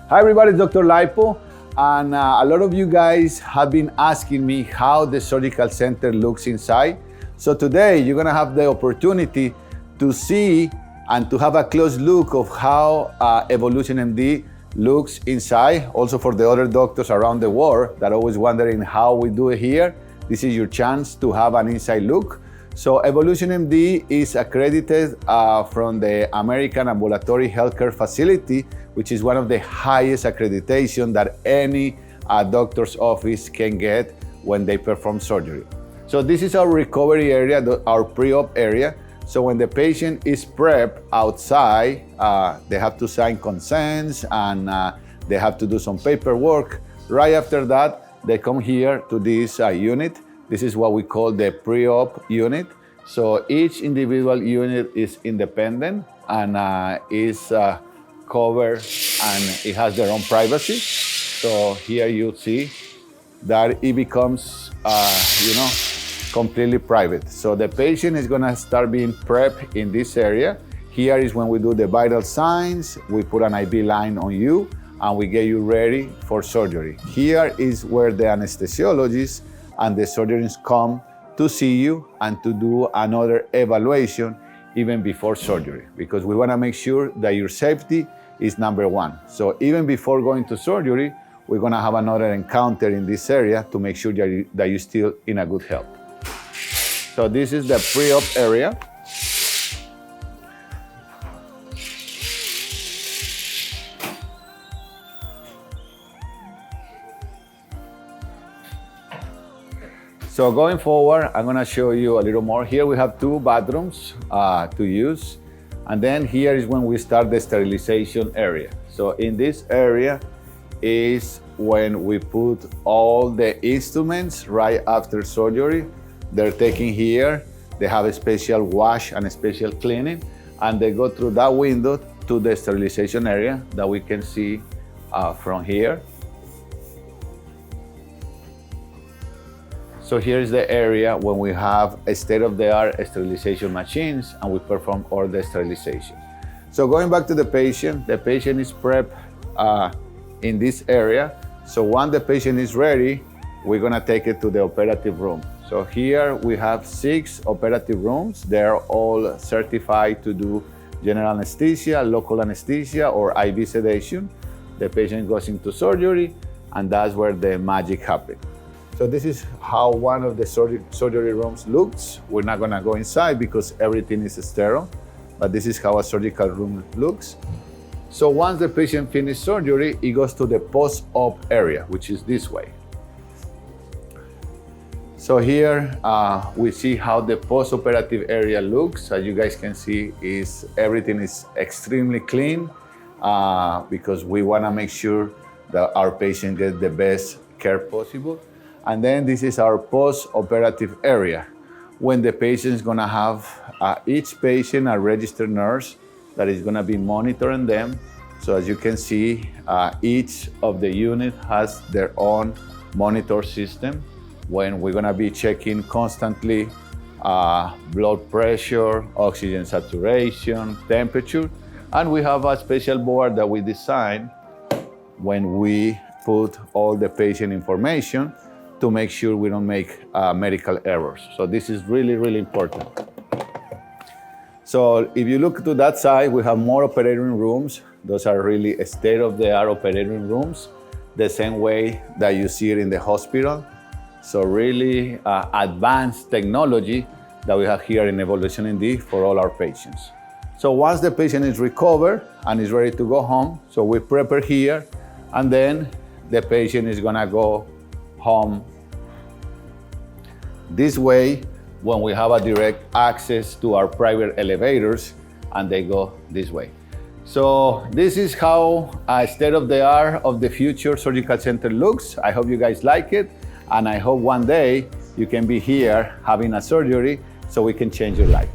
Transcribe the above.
Hi everybody, it's Dr. Lipo, and a lot of you guys have been asking me how the surgical center looks inside. So today you're gonna have the opportunity to see and to have a close look of how Evolution MD looks inside. Also for the other doctors around the world that are always wondering how we do it here, this is your chance to have an inside look. So Evolution MD is accredited from the American Ambulatory Health Care facility, which is one of the highest accreditation that any doctor's office can get when they perform surgery. So this is our recovery area, our pre-op area. So when the patient is prepped outside, they have to sign consents and they have to do some paperwork. Right after that, they come here to this unit. This is what we call the pre-op unit. So each individual unit is independent and is covered and it has their own privacy. So here you see that it becomes, completely private. So the patient is gonna start being prepped in this area. Here is when we do the vital signs, we put an IV line on you and we get you ready for surgery. Here is where the anesthesiologist and the surgeons come to see you and to do another evaluation even before surgery, because we wanna make sure that your safety is number one. So even before going to surgery, we're gonna have another encounter in this area to make sure that you're still in a good health. So this is the pre-op area. So going forward, I'm gonna show you a little more. Here we have two bathrooms to use. And then here is when we start the sterilization area. So in this area is when we put all the instruments right after surgery. They're taken here. They have a special wash and a special cleaning. And they go through that window to the sterilization area that we can see from here. So here's the area when we have a state-of-the-art sterilization machines and we perform all the sterilization. So going back to the patient is prepped in this area. So once the patient is ready, we're gonna take it to the operative room. So here we have 6 operative rooms. They're all certified to do general anesthesia, local anesthesia, or IV sedation. The patient goes into surgery and that's where the magic happens. So this is how one of the surgery rooms looks. We're not gonna go inside because everything is sterile, but this is how a surgical room looks. So once the patient finishes surgery, he goes to the post-op area, which is this way. So here we see how the post-operative area looks. As you guys can see, everything is extremely clean because we wanna make sure that our patient gets the best care possible. And then this is our post-operative area, when the patient is gonna have each patient a registered nurse that is gonna be monitoring them. So as you can see, each of the unit has their own monitor system when we're gonna be checking constantly blood pressure, oxygen saturation, temperature. And we have a special board that we design when we put all the patient information to make sure we don't make medical errors. So this is really, really important. So if you look to that side, we have more operating rooms. Those are really state-of-the-art operating rooms, the same way that you see it in the hospital. So really advanced technology that we have here in Evolution MD for all our patients. So once the patient is recovered and is ready to go home, so we prepare here, and then the patient is gonna go home. This way, when we have a direct access to our private elevators, and they go this way. So this is how a state-of-the-art of the future surgical center looks. I hope you guys like it, and I hope one day you can be here having a surgery so we can change your life.